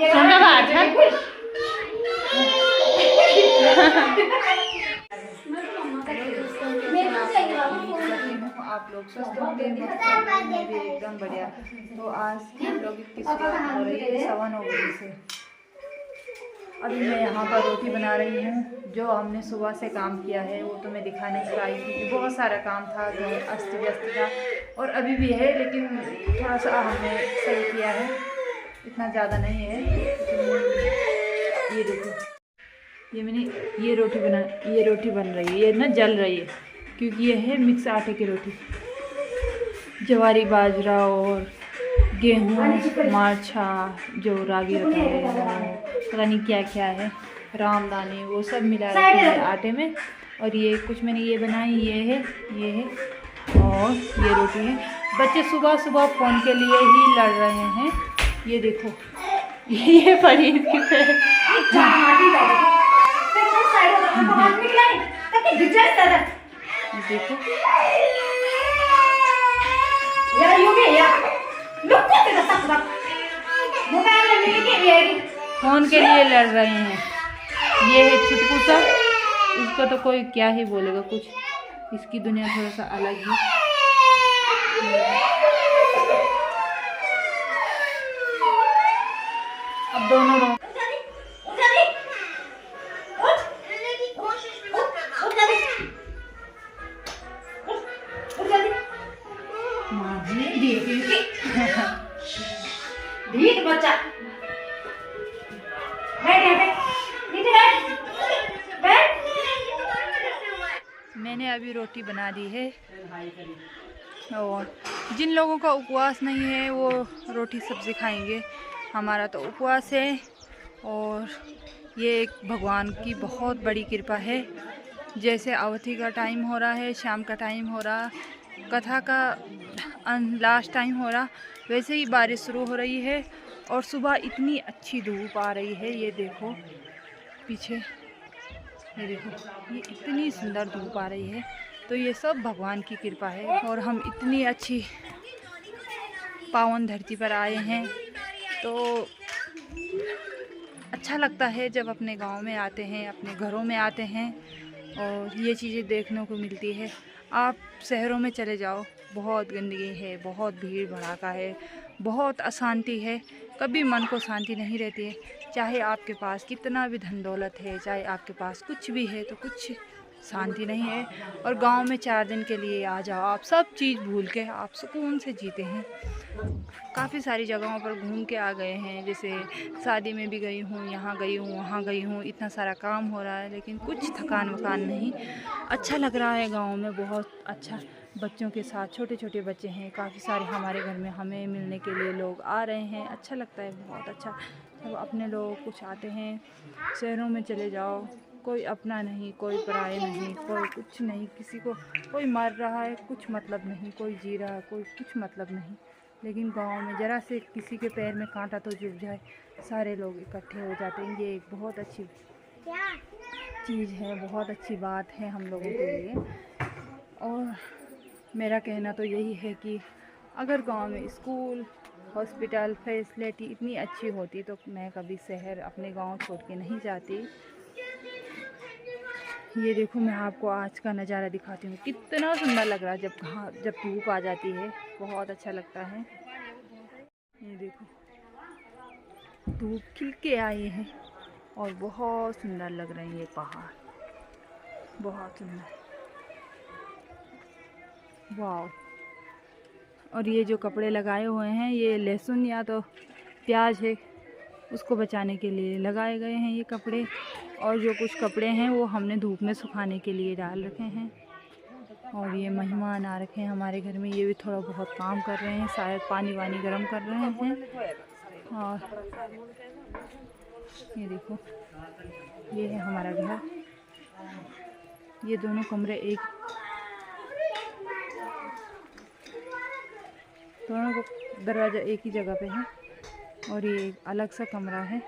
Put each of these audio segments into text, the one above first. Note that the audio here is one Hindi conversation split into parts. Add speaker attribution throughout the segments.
Speaker 1: सोना बाहर था। आप लोग स्वस्थ होंगे, मैं भी एकदम बढ़िया। तो आज की ब्लॉग की शुरुआत हो रही है 9:15 बजे से। अभी मैं यहाँ पर रोटी बना रही हूँ। जो हमने सुबह से काम किया है वो तो मैं दिखाने से आई थी कि बहुत सारा काम था जो अस्त व्यस्त था, और अभी भी है, लेकिन थोड़ा सा हमने सही किया है, इतना ज़्यादा नहीं है। ये देखो, ये मैंने ये रोटी बन रही है, ये ना जल रही है क्योंकि ये है मिक्स आटे की रोटी। ज्वारी बाजरा और गेहूँ मार्छा जो रागी होता है, पता नहीं क्या क्या है, रामदाने, वो सब मिला रखते हैं आटे में। और ये कुछ मैंने ये बनाई, ये है और ये रोटी है। बच्चे सुबह सुबह फ़ोन के लिए ही लड़ रहे हैं। ये देखो, ये फरीद की देखो फोन के लिए लड़ रहे हैं। ये है छुटकू सा, इसको तो कोई क्या ही बोलेगा, कुछ इसकी दुनिया थोड़ा सा अलग है। अब दोनों बच्चा मैंने अभी रोटी बना दी है, और जिन लोगों का उपवास नहीं है वो रोटी सब्ज़ी खाएंगे। हमारा तो उपवास है, और ये एक भगवान की बहुत बड़ी कृपा है। जैसे अवधि का टाइम हो रहा है, शाम का टाइम हो रहा, कथा का लास्ट टाइम हो रहा, वैसे ही बारिश शुरू हो रही है। और सुबह इतनी अच्छी धूप आ रही है, ये देखो पीछे, ये देखो, ये इतनी सुंदर धूप आ रही है। तो ये सब भगवान की कृपा है, और हम इतनी अच्छी पावन धरती पर आए हैं। तो अच्छा लगता है जब अपने गांव में आते हैं, अपने घरों में आते हैं, और ये चीज़ें देखने को मिलती है। आप शहरों में चले जाओ, बहुत गंदगी है, बहुत भीड़ भड़ाका है, बहुत अशांति है, कभी मन को शांति नहीं रहती है। चाहे आपके पास कितना भी धन दौलत है, चाहे आपके पास कुछ भी है, तो कुछ शांति नहीं है। और गांव में 4 दिन के लिए आ जाओ, आप सब चीज़ भूल के आप सुकून से जीते हैं। काफ़ी सारी जगहों पर घूम के आ गए हैं, जैसे शादी में भी गई हूँ, यहाँ गई हूँ, वहाँ गई हूँ, इतना सारा काम हो रहा है, लेकिन कुछ थकान वकान नहीं। अच्छा लग रहा है गांव में, बहुत अच्छा। बच्चों के साथ, छोटे छोटे बच्चे हैं काफ़ी सारे हमारे घर में, हमें मिलने के लिए लोग आ रहे हैं, अच्छा लगता है, बहुत अच्छा। सब अपने लोग कुछ आते हैं। शहरों में चले जाओ, कोई अपना नहीं, कोई पराया नहीं, कोई कुछ नहीं, किसी को कोई मर रहा है कुछ मतलब नहीं, कोई जी रहा है कोई कुछ मतलब नहीं। लेकिन गांव में ज़रा से किसी के पैर में कांटा तो चुभ जाए, सारे लोग इकट्ठे हो जाते हैं। ये एक बहुत अच्छी चीज़ है, बहुत अच्छी बात है हम लोगों के लिए। और मेरा कहना तो यही है कि अगर गांव में स्कूल, हॉस्पिटल, फैसिलिटी इतनी अच्छी होती तो मैं कभी शहर अपने गांव छोड़ के नहीं जाती। ये देखो, मैं आपको आज का नज़ारा दिखाती हूँ, कितना सुंदर लग रहा है जब धूप आ जाती है, बहुत अच्छा लगता है। ये देखो, धूप खिल के आई है, और बहुत सुंदर लग रहे हैं ये पहाड़, बहुत सुंदर, वाह। और ये जो कपड़े लगाए हुए हैं, ये लहसुन या तो प्याज है, उसको बचाने के लिए लगाए गए हैं ये कपड़े। और जो कुछ कपड़े हैं वो हमने धूप में सुखाने के लिए डाल रखे हैं। और ये मेहमान आ रखे हैं हमारे घर में, ये भी थोड़ा बहुत काम कर रहे हैं, शायद पानी वानी गर्म कर रहे हैं। और ये देखो, ये है हमारा घर, ये दोनों कमरे दोनों को दरवाज़ा एक ही जगह पे है, और ये एक अलग सा कमरा है।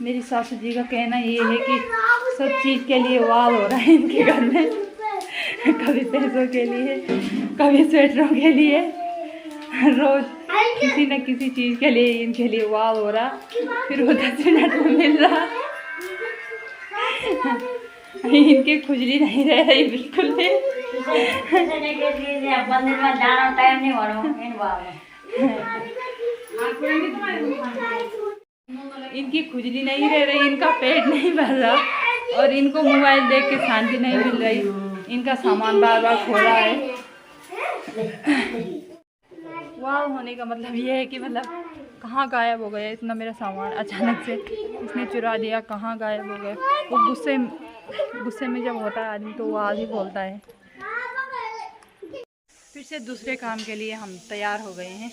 Speaker 1: मेरी सासू जी का कहना ये है कि सब चीज़ के लिए वाल हो रहा है इनके घर में, कभी पैसों के लिए, कभी स्वेटरों के लिए, रोज किसी न किसी चीज़ के लिए इनके लिए वाव हो रहा। फिर वो 10 मिनट में मिल रहा। इनकी खुजली नहीं रह रही बिल्कुल भी। इनकी खुजली नहीं रह रही, इनका पेट नहीं भर रहा और इनको मोबाइल देख के शांति नहीं मिल रही। इनका सामान बार बार खो रहा है। वाह होने का मतलब ये है कि मतलब कहाँ गायब हो गया इतना मेरा सामान, अचानक से इसने चुरा दिया, कहाँ गायब हो गया। वो गुस्से में जब होता है आदमी तो वो आज ही बोलता है। फिर से दूसरे काम के लिए हम तैयार हो गए हैं।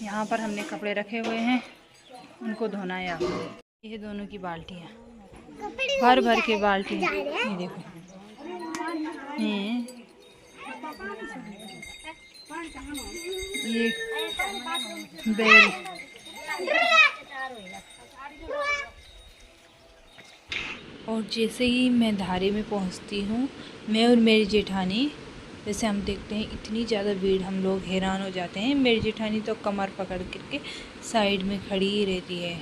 Speaker 1: यहाँ पर हमने कपड़े रखे हुए हैं, उनको धोना है। ये दोनों की बाल्टियाँ, भर भर के बाल्टी, ये देखो। ये बेल, और जैसे ही मैं धारे में पहुंचती हूँ, मैं और मेरी जेठानी, वैसे हम देखते हैं इतनी ज़्यादा भीड़, हम लोग हैरान हो जाते हैं। मेरी जेठानी तो कमर पकड़ करके साइड में खड़ी ही रहती है।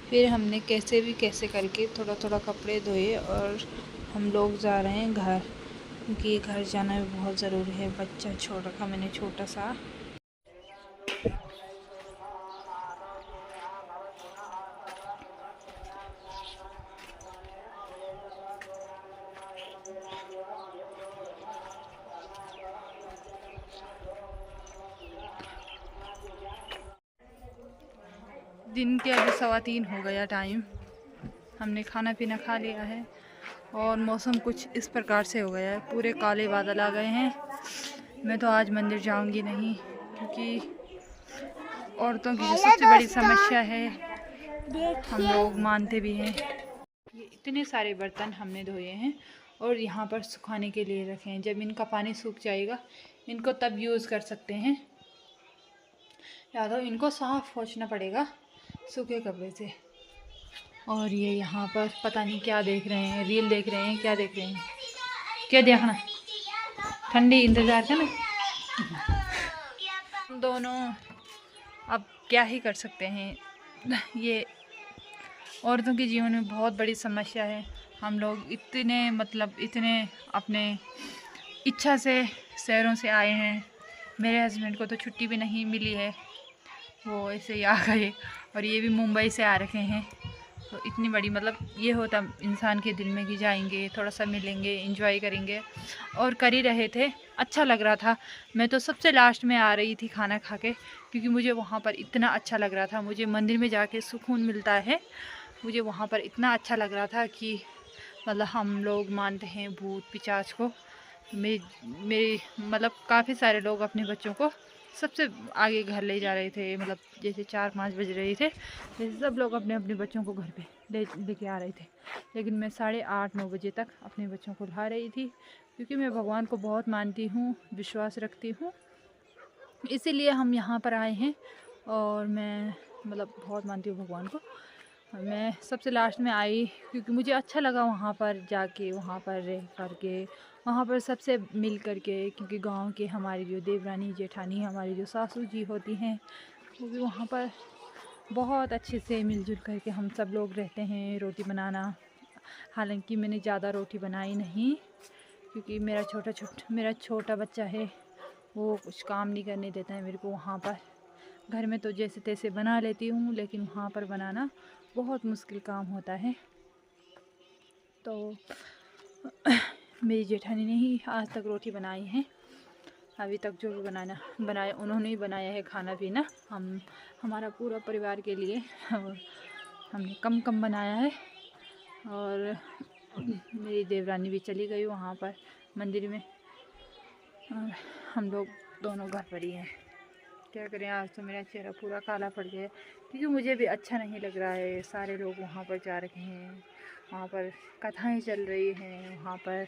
Speaker 1: फिर हमने कैसे करके थोड़ा थोड़ा कपड़े धोए और हम लोग जा रहे हैं घर, क्योंकि घर जाना भी बहुत ज़रूरी है। बच्चा छोड़ रखा मैंने छोटा सा। दिन के अभी 3:15 हो गया टाइम। हमने खाना पीना खा लिया है और मौसम कुछ इस प्रकार से हो गया है, पूरे काले बादल आ गए हैं। मैं तो आज मंदिर जाऊंगी नहीं, क्योंकि औरतों की जो सबसे बड़ी समस्या है, हम लोग मानते भी हैं। ये इतने सारे बर्तन हमने धोए हैं और यहाँ पर सुखाने के लिए रखे हैं। जब इनका पानी सूख जाएगा इनको तब यूज़ कर सकते हैं, या तो इनको साफ पोंछना पड़ेगा सूखे कपड़े से। और ये यहाँ पर पता नहीं क्या देख रहे हैं, रील देख रहे हैं, क्या देख रहे हैं, क्या देखना, ठंडी इंतज़ार का ना। हम दोनों अब क्या ही कर सकते हैं, ये औरतों के जीवन में बहुत बड़ी समस्या है। हम लोग इतने अपने इच्छा से शहरों से आए हैं। मेरे हस्बैंड को तो छुट्टी भी नहीं मिली है, वो ऐसे ही आ गए, और ये भी मुंबई से आ रखे हैं। तो इतनी बड़ी ये होता इंसान के दिल में कि जाएंगे, थोड़ा सा मिलेंगे, एंजॉय करेंगे, और कर ही रहे थे। अच्छा लग रहा था। मैं तो सबसे लास्ट में आ रही थी खाना खा के, क्योंकि मुझे वहाँ पर इतना अच्छा लग रहा था। मुझे मंदिर में जाके सुकून मिलता है, मुझे वहाँ पर इतना अच्छा लग रहा था कि हम लोग मानते हैं भूत पिशाच को। मेरी काफ़ी सारे लोग अपने बच्चों को सबसे आगे घर ले जा रहे थे। जैसे 4-5 बज रहे थे, जैसे सब लोग अपने अपने बच्चों को घर पे लेके आ रहे थे, लेकिन मैं 8:30-9 बजे तक अपने बच्चों को ला रही थी, क्योंकि मैं भगवान को बहुत मानती हूँ, विश्वास रखती हूँ। इसीलिए हम यहाँ पर आए हैं, और मैं बहुत मानती हूँ भगवान को। मैं सबसे लास्ट में आई क्योंकि मुझे अच्छा लगा वहाँ पर जाके, वहाँ पर रह करके, वहाँ पर सबसे मिल करके, क्योंकि गांव के हमारी जो देवरानी जेठानी, हमारी जो सासू जी होती हैं, वो भी वहाँ पर बहुत अच्छे से मिलजुल करके हम सब लोग रहते हैं। रोटी बनाना, हालांकि मैंने ज़्यादा रोटी बनाई नहीं, क्योंकि मेरा छोटा बच्चा है, वो कुछ काम नहीं करने देता है मेरे को वहाँ पर। घर में तो जैसे तैसे बना लेती हूँ, लेकिन वहाँ पर बनाना बहुत मुश्किल काम होता है। तो मेरी जेठानी ने ही आज तक रोटी बनाई है। अभी तक जो भी बनाया उन्होंने ही बनाया है खाना पीना। हमारा पूरा परिवार के लिए हमने कम बनाया है। और मेरी देवरानी भी चली गई वहाँ पर मंदिर में, और हम लोग दोनों घर पर ही हैं। क्या करें, आज तो मेरा चेहरा पूरा काला पड़ गया है, क्योंकि मुझे भी अच्छा नहीं लग रहा है। सारे लोग वहाँ पर जा रखे हैं, वहाँ पर कथाएं चल रही हैं, वहाँ पर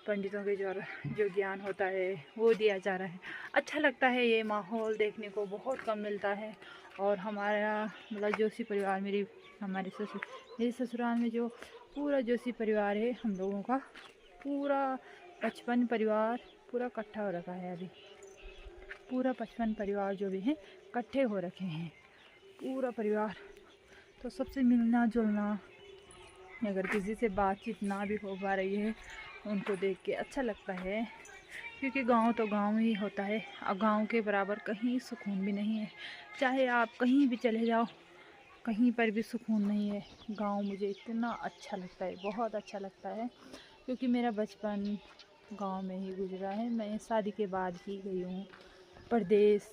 Speaker 1: पंडितों के जो ज्ञान होता है वो दिया जा रहा है। अच्छा लगता है, ये माहौल देखने को बहुत कम मिलता है। और हमारा जोशी परिवार, मेरे ससुराल में जो पूरा जोशी परिवार है, हम लोगों का पूरा 55 परिवार पूरा इकट्ठा हो रखा है। अभी पूरा 55 परिवार जो भी हैं इकट्ठे हो रखे हैं, पूरा परिवार। तो सबसे मिलना जुलना, अगर किसी से बातचीत ना भी हो पा रही है उनको देख के अच्छा लगता है, क्योंकि गांव तो गांव ही होता है। और गांव के बराबर कहीं सुकून भी नहीं है। चाहे आप कहीं भी चले जाओ, कहीं पर भी सुकून नहीं है। गांव मुझे इतना अच्छा लगता है, बहुत अच्छा लगता है, क्योंकि मेरा बचपन गांव में ही गुजरा है। मैं शादी के बाद ही गई हूँ परदेश,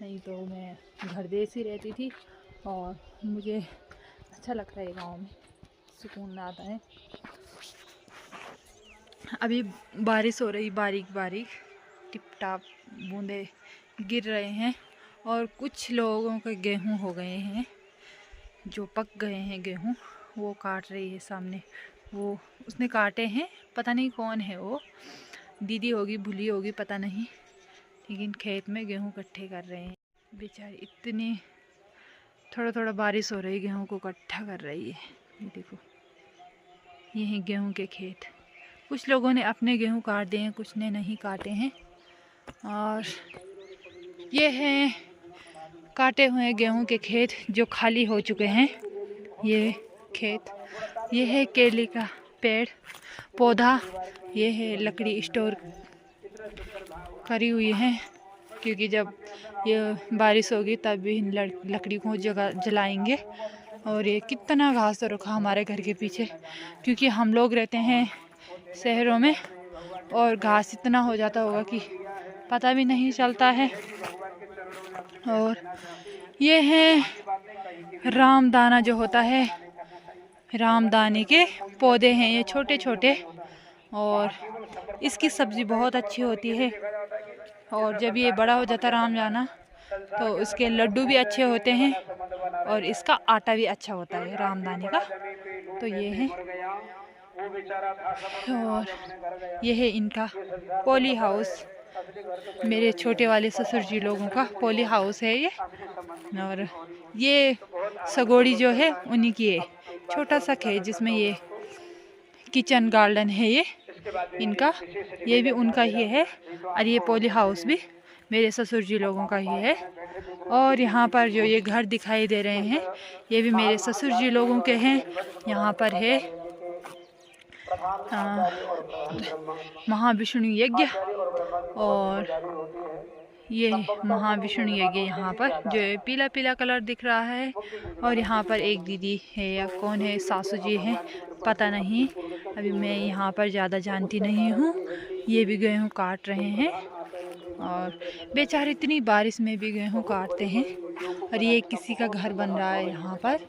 Speaker 1: नहीं तो मैं घर देश ही रहती थी। और मुझे अच्छा लगता है गांव में, सुकून आता है। अभी बारिश हो रही, बारीक बारीक टिप टाप बूंदे गिर रहे हैं। और कुछ लोगों के गेहूं हो गए हैं, जो पक गए हैं गेहूं, वो काट रही है सामने। वो उसने काटे हैं, पता नहीं कौन है वो, दीदी होगी, भूली होगी, पता नहीं, लेकिन खेत में गेहूं इकट्ठे कर रहे हैं बेचारे। इतनी थोड़ा थोड़ा बारिश हो रही, गेहूं को इकट्ठा कर रही है। ये देखो, ये हैं गेहूं के खेत। कुछ लोगों ने अपने गेहूं काट दिए हैं, कुछ ने नहीं काटे हैं। और ये हैं काटे हुए गेहूं के खेत जो खाली हो चुके हैं। ये खेत, ये है केले का पेड़ पौधा, ये है लकड़ी स्टोर करी हुई है, क्योंकि जब ये बारिश होगी तब भी लकड़ी को जलाएंगे। और ये कितना घास तो रखा हमारे घर के पीछे, क्योंकि हम लोग रहते हैं शहरों में और घास इतना हो जाता होगा कि पता भी नहीं चलता है। और ये है रामदाना जो होता है, रामदाने के पौधे हैं ये छोटे छोटे, और इसकी सब्ज़ी बहुत अच्छी होती है। और जब ये बड़ा हो जाता है रामदाना, तो इसके लड्डू भी अच्छे होते हैं और इसका आटा भी अच्छा होता है रामदाने का। तो ये है, और ये है इनका पॉली हाउस, मेरे छोटे वाले ससुर जी लोगों का पॉली हाउस है ये। और ये सगोड़ी जो है उन्हीं की है, छोटा सा खेत जिसमें ये किचन गार्डन है ये इनका, ये भी उनका ही है। और ये पॉली हाउस भी मेरे ससुर जी लोगों का ही है। और यहाँ पर जो ये घर दिखाई दे रहे हैं ये भी मेरे ससुर जी लोगों के हैं। यहाँ पर है महाविष्णु यज्ञ, और ये महाविष्णु यज्ञ यहाँ पर जो पीला पीला कलर दिख रहा है। और यहाँ पर एक दीदी है या कौन है, सासू जी हैं, पता नहीं, अभी मैं यहाँ पर ज़्यादा जानती नहीं हूँ। ये भी गेहूँ काट रहे हैं, और बेचारे इतनी बारिश में भी गेहूँ काटते हैं। और ये किसी का घर बन रहा है यहाँ पर,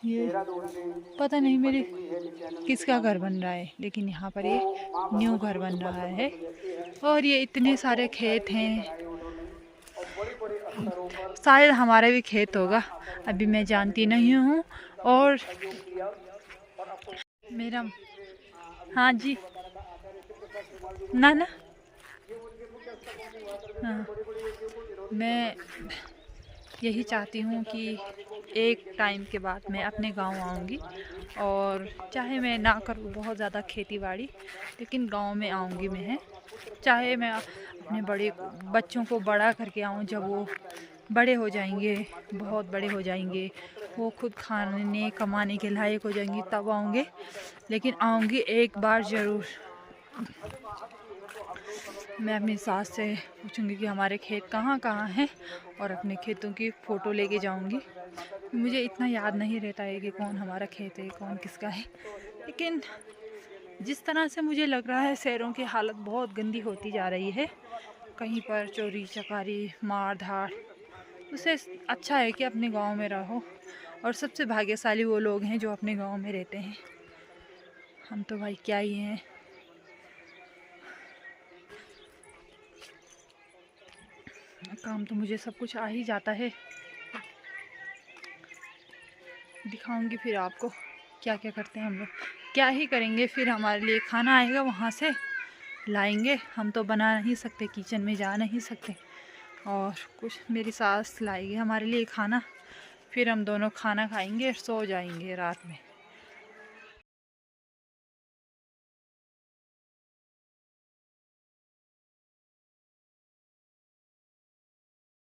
Speaker 1: ये पता नहीं मेरे किसका घर बन रहा है, लेकिन यहाँ पर ये न्यू घर बन रहा है। और ये इतने सारे खेत हैं, शायद हमारा भी खेत होगा, अभी मैं जानती नहीं हूँ। और मेरा, हाँ जी, ना ना, हाँ, मैं यही चाहती हूँ कि एक टाइम के बाद मैं अपने गांव आऊँगी, और चाहे मैं ना करूँ बहुत ज़्यादा खेती बाड़ी, लेकिन गांव में आऊँगी मैं। चाहे मैं अपने बच्चों को बड़ा करके आऊँ, जब वो बड़े हो जाएंगे, बहुत बड़े हो जाएंगे, वो खुद खाने कमाने के लायक हो जाएंगी, तब आऊँगी। लेकिन आऊँगी एक बार ज़रूर। मैं अपनी सास से पूछूंगी कि हमारे खेत कहाँ कहाँ हैं, और अपने खेतों की फ़ोटो लेके जाऊंगी। मुझे इतना याद नहीं रहता है कि कौन हमारा खेत है, कौन किसका है, लेकिन जिस तरह से मुझे लग रहा है शहरों की हालत बहुत गंदी होती जा रही है, कहीं पर चोरी चकारी मार धाड़, उससे अच्छा है कि अपने गांव में रहो। और सबसे भाग्यशाली वो लोग हैं जो अपने गांव में रहते हैं। हम तो भाई क्या ही हैं। काम तो मुझे सब कुछ आ ही जाता है। दिखाऊंगी फिर आपको क्या क्या करते हैं हम लोग, क्या ही करेंगे। फिर हमारे लिए खाना आएगा, वहाँ से लाएंगे, हम तो बना नहीं सकते, किचन में जा नहीं सकते। और कुछ मेरी सास लाएगी हमारे लिए खाना, फिर हम दोनों खाना खाएंगे, सो जाएंगे रात में।